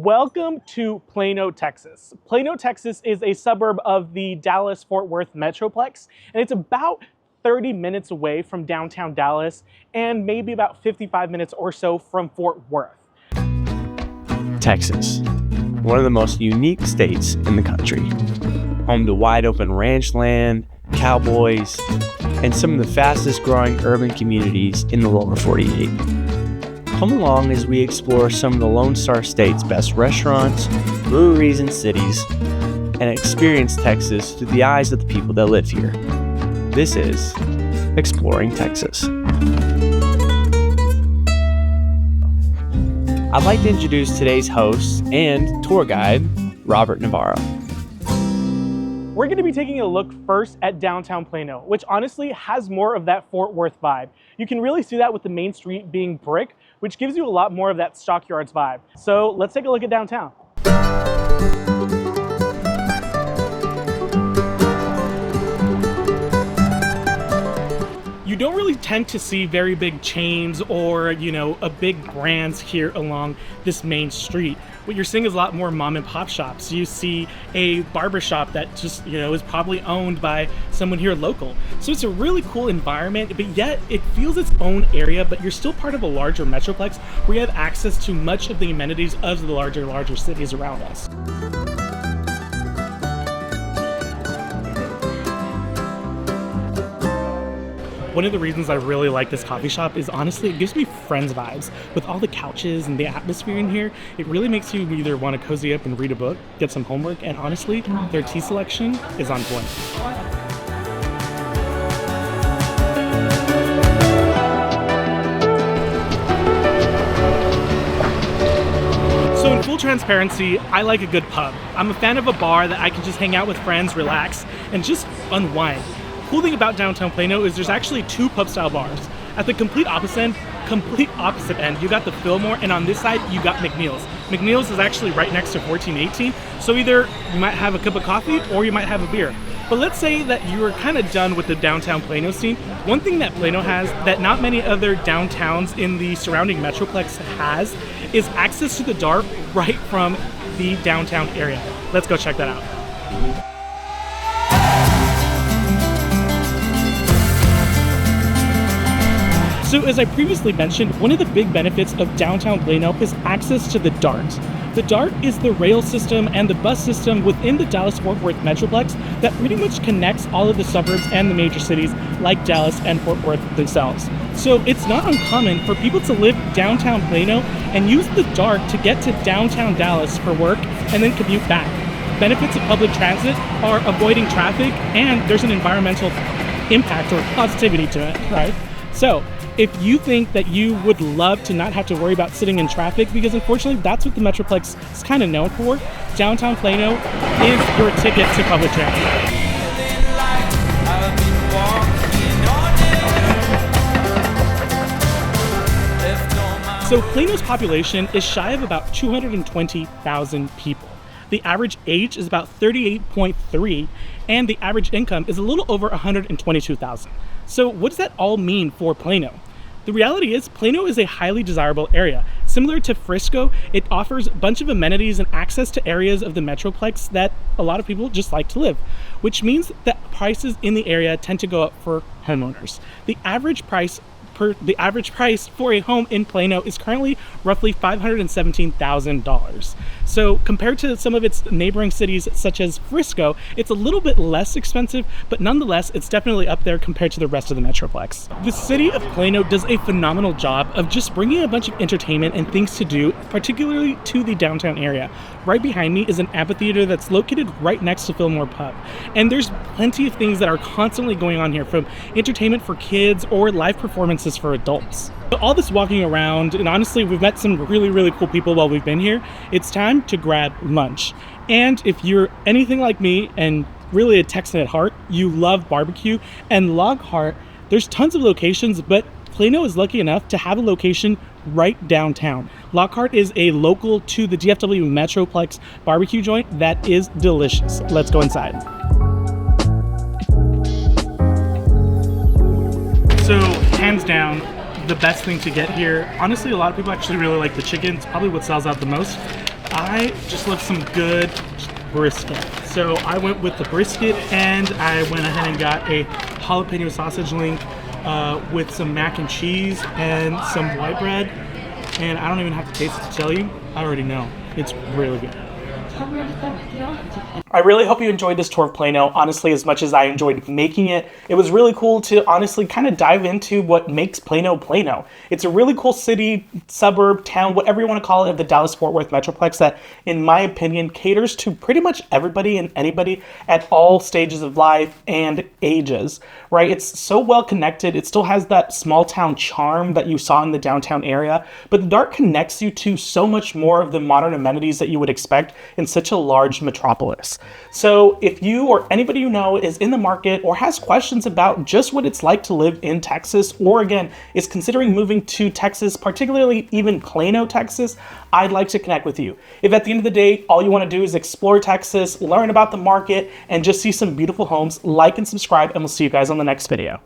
Welcome to Plano, Texas. Plano, Texas is a suburb of the Dallas-Fort Worth metroplex, and it's about 30 minutes away from downtown Dallas and maybe about 55 minutes or so from Fort Worth. Texas, one of the most unique states in the country. Home to wide open ranch land, cowboys, and some of the fastest growing urban communities in the lower 48. Come along as we explore some of the Lone Star State's best restaurants, breweries, and cities, and experience Texas through the eyes of the people that live here. This is Exploring Texas. I'd like to introduce today's host and tour guide, Robert Navarro. We're going to be taking a look first at downtown Plano, which honestly has more of that Fort Worth vibe. You can really see that with the main street being brick, which gives you a lot more of that Stockyards vibe. So let's take a look at downtown. You don't really tend to see very big chains or, a big brands here along this main street. What you're seeing is a lot more mom and pop shops. You see a barber shop that just, is probably owned by someone here local. So it's a really cool environment, but yet it feels its own area, but you're still part of a larger metroplex where you have access to much of the amenities of the larger cities around us. One of the reasons I really like this coffee shop is honestly it gives me Friends vibes. With all the couches and the atmosphere in here, it really makes you either want to cozy up and read a book, get some homework, and honestly, their tea selection is on point. So in full transparency, I like a good pub. I'm a fan of a bar that I can just hang out with friends, relax, and just unwind. The cool thing about downtown Plano is there's actually two pub-style bars. At the complete opposite end, you got the Fillmore, and on this side, you got McNeil's. McNeil's is actually right next to 1418, so either you might have a cup of coffee or you might have a beer. But let's say that you were kind of done with the downtown Plano scene. One thing that Plano has that not many other downtowns in the surrounding metroplex has is access to the dark right from the downtown area. Let's go check that out. So as I previously mentioned, one of the big benefits of downtown Plano is access to the DART. The DART is the rail system and the bus system within the Dallas-Fort Worth metroplex that pretty much connects all of the suburbs and the major cities like Dallas and Fort Worth themselves. So it's not uncommon for people to live downtown Plano and use the DART to get to downtown Dallas for work and then commute back. Benefits of public transit are avoiding traffic, and there's an environmental impact or positivity to it, right? So if you think that you would love to not have to worry about sitting in traffic, because unfortunately that's what the metroplex is kind of known for, downtown Plano is your ticket to public transit. So Plano's population is shy of about 220,000 people. The average age is about 38.3, and the average income is a little over 122,000. So what does that all mean for Plano? The reality is Plano is a highly desirable area. Similar to Frisco, it offers a bunch of amenities and access to areas of the metroplex that a lot of people just like to live, which means that prices in the area tend to go up for homeowners. The average price for a home in Plano is currently roughly $517,000. So compared to some of its neighboring cities such as Frisco, it's a little bit less expensive, but nonetheless, it's definitely up there compared to the rest of the metroplex. The city of Plano does a phenomenal job of just bringing a bunch of entertainment and things to do, particularly to the downtown area. Right behind me is an amphitheater that's located right next to Fillmore Pub. And there's plenty of things that are constantly going on here, from entertainment for kids or live performances for adults. So all this walking around, and honestly, we've met some really cool people while we've been here. It's time to grab lunch. And if you're anything like me and really a Texan at heart, you love barbecue and Lockhart, there's tons of locations, but Plano is lucky enough to have a location right downtown. Lockhart is a local to the DFW Metroplex barbecue joint that is delicious. Let's go inside. So hands down, the best thing to get here, honestly, a lot of people actually really like the chicken. It's probably what sells out the most. I just love some good brisket. So I went with the brisket, and I went ahead and got a jalapeno sausage link with some mac and cheese and some white bread. And I don't even have to taste it to tell you. I already know. It's really good. I really hope you enjoyed this tour of Plano, honestly, as much as I enjoyed making it. It was really cool to honestly kind of dive into what makes Plano Plano. It's a really cool city, suburb, town, whatever you want to call it, of the Dallas-Fort Worth metroplex that, in my opinion, caters to pretty much everybody and anybody at all stages of life and ages, right? It's so well connected. It still has that small town charm that you saw in the downtown area, but the Dart connects you to so much more of the modern amenities that you would expect in such a large metropolis. So if you or anybody you know is in the market or has questions about just what it's like to live in Texas, or again, is considering moving to Texas, particularly even Plano, Texas, I'd like to connect with you. If at the end of the day, all you want to do is explore Texas, learn about the market, and just see some beautiful homes, like and subscribe, and we'll see you guys on the next video.